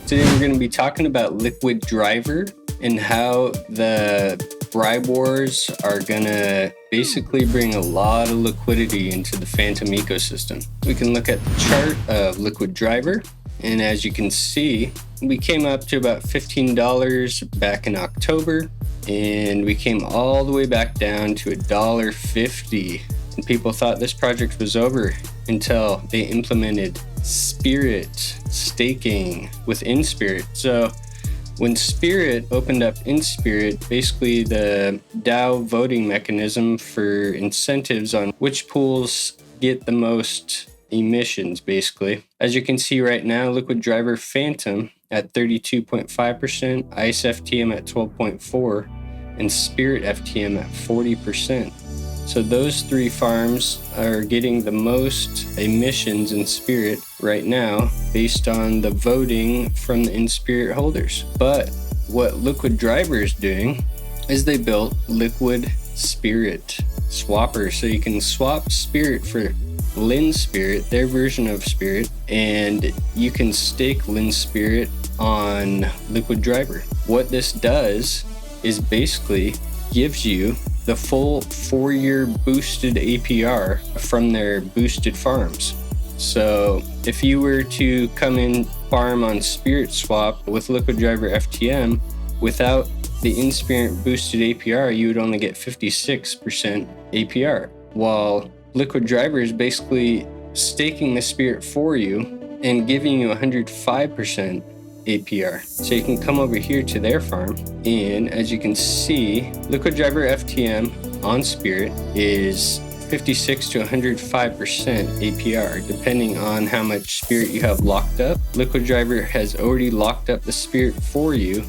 Today we're going to be talking about Liquid Driver and how the bribe wars are going to basically bring a lot of liquidity into the Fantom ecosystem. We can look at the chart of Liquid Driver, and as you can see, we came up to about $15 back in October, and we came all the way back down to $1.50. And people thought this project was over until they implemented Spirit staking within Spirit. So when Spirit opened up in Spirit, basically the DAO voting mechanism for incentives on which pools get the most emissions, basically. As you can see right now, Liquid Driver Fantom at 32.5%, ICE FTM at 12.4%, and Spirit FTM at 40%. So those three farms are getting the most emissions in Spirit right now based on the voting from the in-Spirit holders. But what Liquid Driver is doing is they built Liquid Spirit Swapper. So you can swap Spirit for Lin Spirit, their version of Spirit, and you can stake Lin Spirit on Liquid Driver. What this does is basically gives you the full 4-year boosted APR from their boosted farms. So if you were to come in farm on Spirit Swap with Liquid Driver FTM without the in-Spirit boosted APR, you would only get 56% APR, while Liquid Driver is basically staking the Spirit for you and giving you 105% APR. So you can come over here to their farm, and as you can see, Liquid Driver FTM on Spirit is 56 to 105% APR, depending on how much Spirit you have locked up. Liquid Driver has already locked up the Spirit for you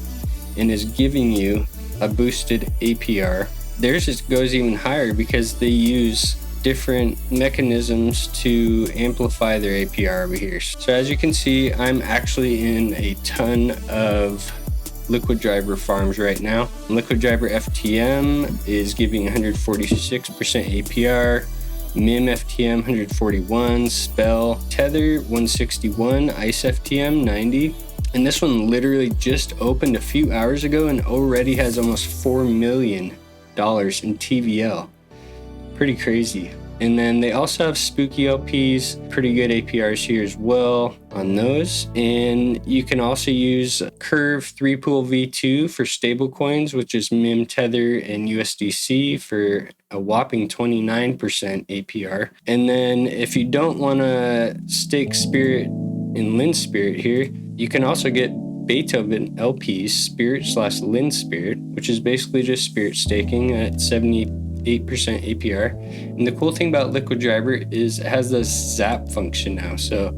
and is giving you a boosted APR. Theirs just goes even higher because they use different mechanisms to amplify their APR over here. So as you can see, I'm actually in a ton of Liquid Driver farms right now. Liquid Driver FTM is giving 146% APR, MIM FTM 141, Spell Tether 161, ICE FTM 90. And this one literally just opened a few hours ago and already has almost $4 million in TVL. Pretty crazy. And then they also have Spooky LPs, pretty good APRs here as well on those. And you can also use Curve 3-Pool V2 for stablecoins, which is MIM, Tether, and USDC for a whopping 29% APR. And then if you don't want to stake Spirit in Lin Spirit here, you can also get Beethoven LPs, Spirit/Lin Spirit, which is basically just Spirit staking at 78% APR. And the cool thing about Liquid Driver is it has the zap function now. So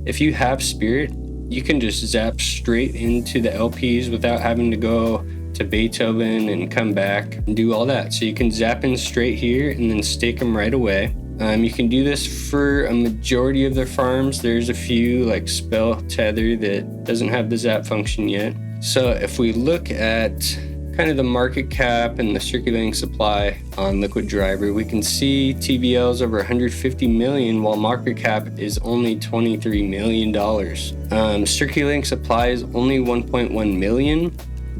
if you have Spirit, you can just zap straight into the LPs without having to go to Beethoven and come back and do all that. So you can zap in straight here and then stake them right away. You can do this for a majority of their farms. There's a few like Spell Tether that doesn't have the zap function yet. So if we look at kind of the market cap and the circulating supply on Liquid Driver, we can see TVL is over 150 million, while market cap is only $23 million. Circulating supply is only 1.1 million,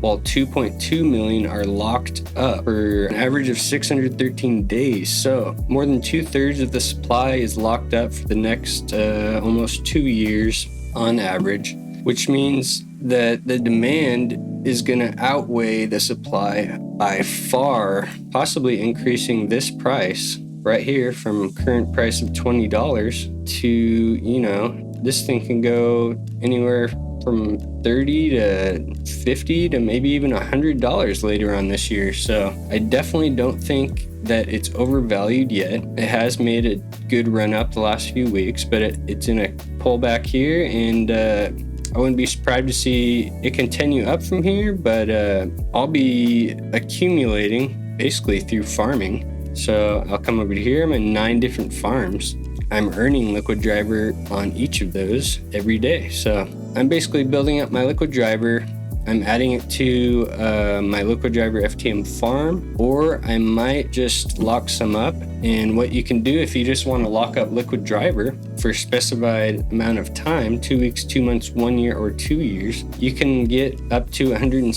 while 2.2 million are locked up for an average of 613 days. So more than 2/3 of the supply is locked up for the next almost 2 years on average, which means that the demand is going to outweigh the supply by far, possibly increasing this price right here from current price of $20 to, this thing can go anywhere from $30 to $50 to maybe even $100 later on this year. So I definitely don't think that it's overvalued yet. It has made a good run up the last few weeks, but it's in a pullback here, and I wouldn't be surprised to see it continue up from here, but I'll be accumulating basically through farming. So I'll come over to here. I'm in 9 different farms. I'm earning Liquid Driver on each of those every day. So I'm basically building up my Liquid Driver. I'm adding it to my Liquid Driver FTM farm, or I might just lock some up. And what you can do if you just want to lock up Liquid Driver for a specified amount of time, 2 weeks, 2 months, 1 year, or 2 years, you can get up to 106%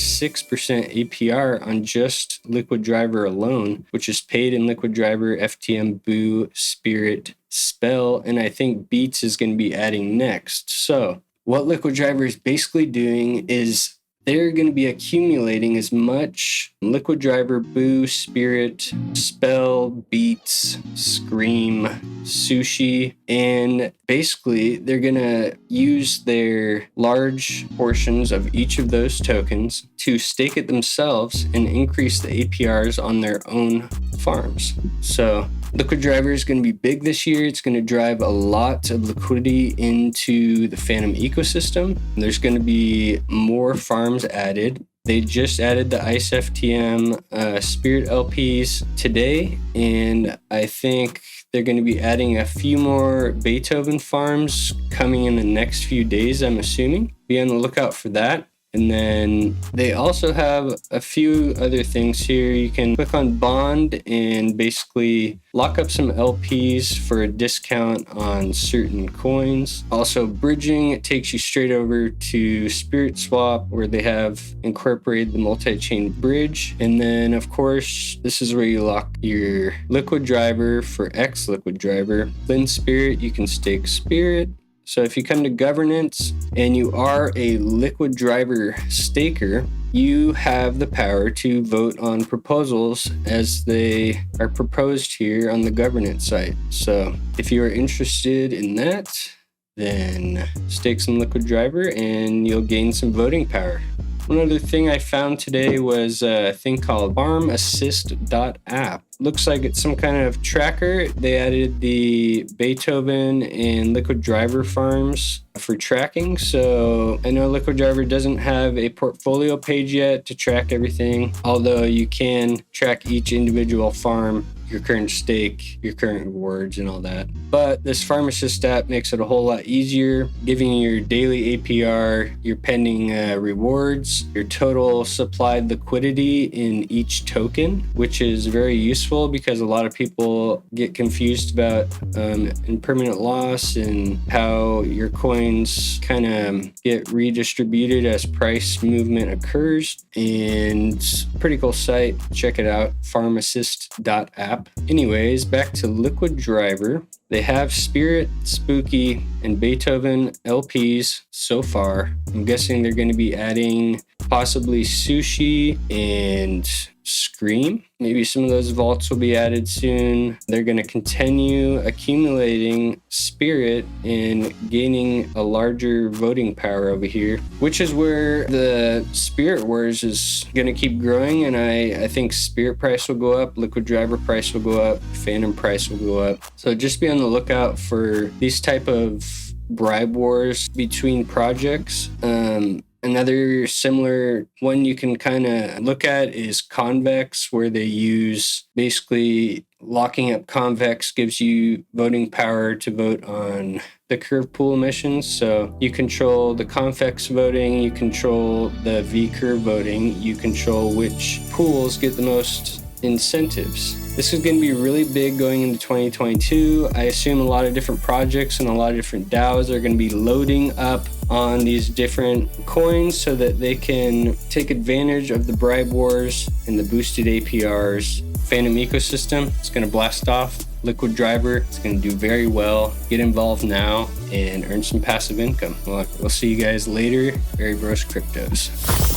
APR on just Liquid Driver alone, which is paid in Liquid Driver, FTM, Boo, Spirit, Spell, and I think Beats is going to be adding next. So what Liquid Driver is basically doing is they're going to be accumulating as much Liquid Driver, Boo, Spirit, Spell, Beats, Scream, Sushi, and basically they're going to use their large portions of each of those tokens to stake it themselves and increase the APRs on their own farms. So Liquid Driver is going to be big this year. It's going to drive a lot of liquidity into the Phantom ecosystem. There's going to be more farms added. They just added the Ice FTM Spirit LPs today, and I think they're going to be adding a few more Beethoven farms coming in the next few days, I'm assuming. Be on the lookout for that. And then they also have a few other things here. You can click on Bond and basically lock up some LPs for a discount on certain coins. Also, bridging, it takes you straight over to Spirit Swap, where they have incorporated the multi-chain bridge. And then, of course, this is where you lock your Liquid Driver for X Liquid Driver. Then Spirit, you can stake Spirit. So if you come to governance and you are a Liquid Driver staker, you have the power to vote on proposals as they are proposed here on the governance site. So if you are interested in that, then stake some Liquid Driver and you'll gain some voting power. One other thing I found today was a thing called farmassist.app. Looks like it's some kind of tracker. They added the Beethoven and Liquid Driver farms for tracking. So I know Liquid Driver doesn't have a portfolio page yet to track everything, although you can track each individual farm, your current stake, your current rewards, and all that. But this Farmassist app makes it a whole lot easier, giving you your daily APR, your pending rewards, your total supplied liquidity in each token, which is very useful because a lot of people get confused about impermanent loss and how your coins kind of get redistributed as price movement occurs. And pretty cool site. Check it out, farmassist.app. Anyways, back to Liquid Driver. They have Spirit, Spooky, and Beethoven LPs so far. I'm guessing they're going to be adding possibly Sushi and Scream. Maybe some of those vaults will be added soon. They're going to continue accumulating Spirit and gaining a larger voting power over here, which is where the Spirit Wars is going to keep growing. And I think Spirit price will go up, Liquid Driver price will go up, Phantom price will go up. So just be on the lookout for these type of bribe wars between projects. Another similar one you can kind of look at is Convex, where they use basically locking up Convex gives you voting power to vote on the curve pool emissions. So you control the Convex voting, you control the V curve voting, you control which pools get the most incentives. This is going to be really big going into 2022. I assume a lot of different projects and a lot of different DAOs are going to be loading up on these different coins so that they can take advantage of the bribe wars and the boosted APRs. Phantom ecosystem, it's going to blast off. Liquid Driver, it's going to do very well. Get involved now and earn some passive income. We'll see you guys later. Very Bros Cryptos.